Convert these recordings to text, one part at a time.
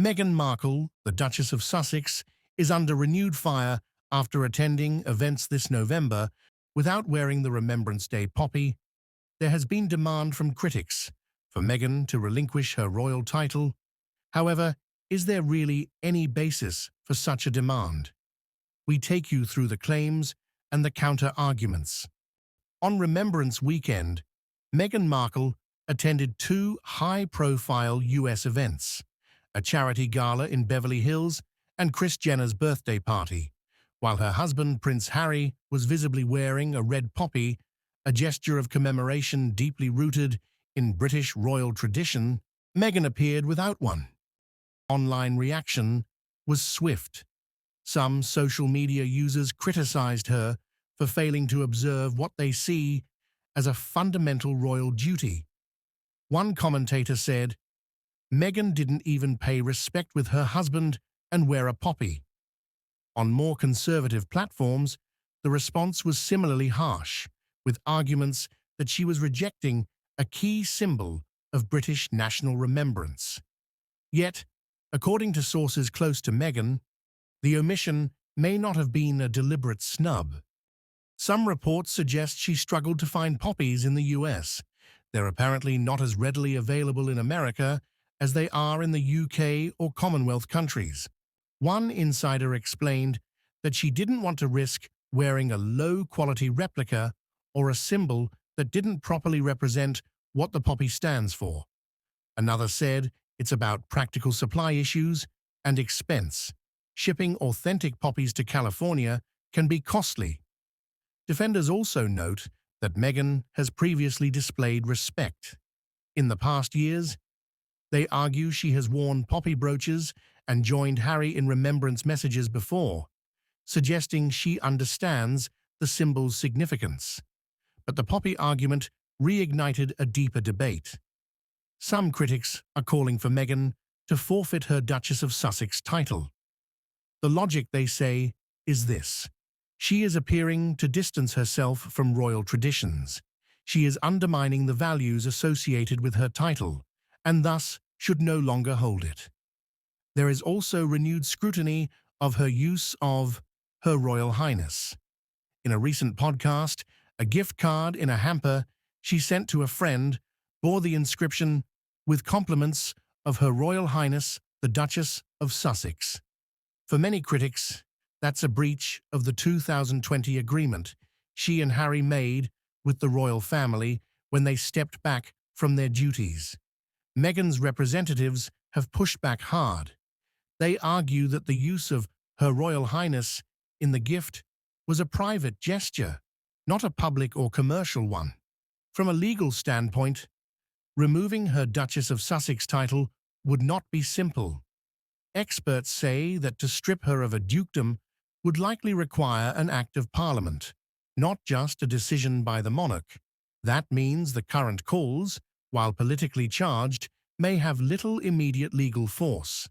Meghan Markle, the Duchess of Sussex, is under renewed fire after attending events this November without wearing the Remembrance Day poppy. There has been demand from critics for Meghan to relinquish her royal title. However, is there really any basis for such a demand? We take you through the claims and the counter-arguments. On Remembrance Weekend, Meghan Markle attended two high-profile US events, a charity gala in Beverly Hills and Kris Jenner's birthday party, while her husband, Prince Harry, was visibly wearing a red poppy, a gesture of commemoration deeply rooted in British royal tradition. Meghan appeared without one. Online reaction was swift. Some social media users criticized her for failing to observe what they see as a fundamental royal duty. One commentator said, "Meghan didn't even pay respect with her husband and wear a poppy." On more conservative platforms, the response was similarly harsh, with arguments that she was rejecting a key symbol of British national remembrance. Yet, according to sources close to Meghan, the omission may not have been a deliberate snub. Some reports suggest she struggled to find poppies in the US. They're apparently not as readily available in America as they are in the UK or Commonwealth countries. One insider explained that she didn't want to risk wearing a low-quality replica or a symbol that didn't properly represent what the poppy stands for. Another said it's about practical supply issues and expense. Shipping authentic poppies to California can be costly. Defenders also note that Meghan has previously displayed respect. In the past years, they argue she has worn poppy brooches and joined Harry in remembrance messages before, suggesting she understands the symbol's significance. But the poppy argument reignited a deeper debate. Some critics are calling for Meghan to forfeit her Duchess of Sussex title. The logic, they say, is this: she is appearing to distance herself from royal traditions. She is undermining the values associated with her title, and thus should no longer hold it. There is also renewed scrutiny of her use of Her Royal Highness. In a recent podcast, a gift card in a hamper she sent to a friend bore the inscription, "With compliments of Her Royal Highness, the Duchess of Sussex." For many critics, that's a breach of the 2020 agreement she and Harry made with the royal family when they stepped back from their duties. Meghan's representatives have pushed back hard. They argue that the use of Her Royal Highness in the gift was a private gesture, not a public or commercial one. From a legal standpoint, removing her Duchess of Sussex title would not be simple. Experts say that to strip her of a dukedom would likely require an act of parliament, not just a decision by the monarch. That means the current calls, while politically charged, may have little immediate legal force.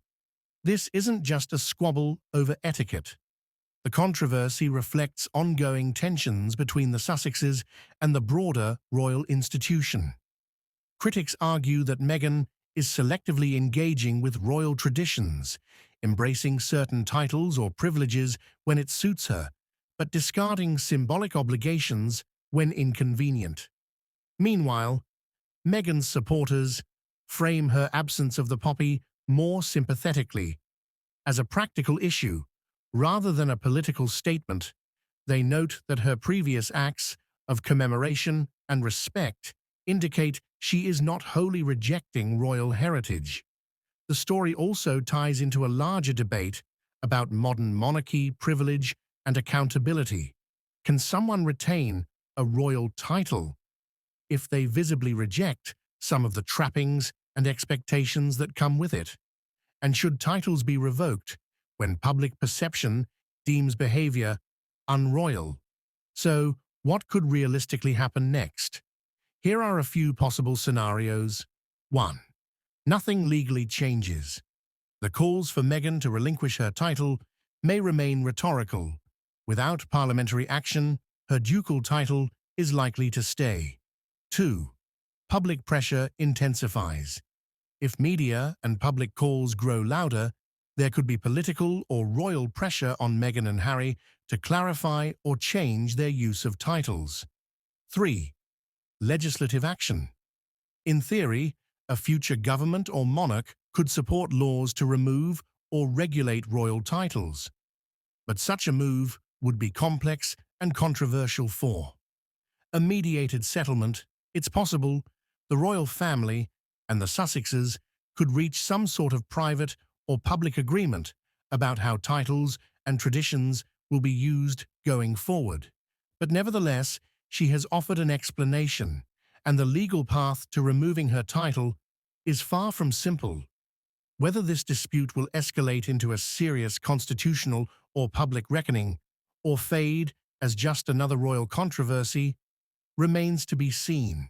This isn't just a squabble over etiquette. The controversy reflects ongoing tensions between the Sussexes and the broader royal institution. Critics argue that Meghan is selectively engaging with royal traditions, embracing certain titles or privileges when it suits her, but discarding symbolic obligations when inconvenient. Meanwhile, Meghan's supporters frame her absence of the poppy more sympathetically. As a practical issue, rather than a political statement, they note that her previous acts of commemoration and respect indicate she is not wholly rejecting royal heritage. The story also ties into a larger debate about modern monarchy, privilege, and accountability. Can someone retain a royal title if they visibly reject some of the trappings and expectations that come with it? And should titles be revoked when public perception deems behavior unroyal? So, what could realistically happen next? Here are a few possible scenarios. 1. Nothing legally changes. The calls for Meghan to relinquish her title may remain rhetorical. Without parliamentary action, her ducal title is likely to stay. 2. Public pressure intensifies. If media and public calls grow louder, there could be political or royal pressure on Meghan and Harry to clarify or change their use of titles. 3. Legislative action. In theory, a future government or monarch could support laws to remove or regulate royal titles. But such a move would be complex and controversial. 4. A mediated settlement. It's possible the royal family and the Sussexes could reach some sort of private or public agreement about how titles and traditions will be used going forward. But nevertheless, she has offered an explanation, and the legal path to removing her title is far from simple. Whether this dispute will escalate into a serious constitutional or public reckoning, or fade as just another royal controversy, remains to be seen.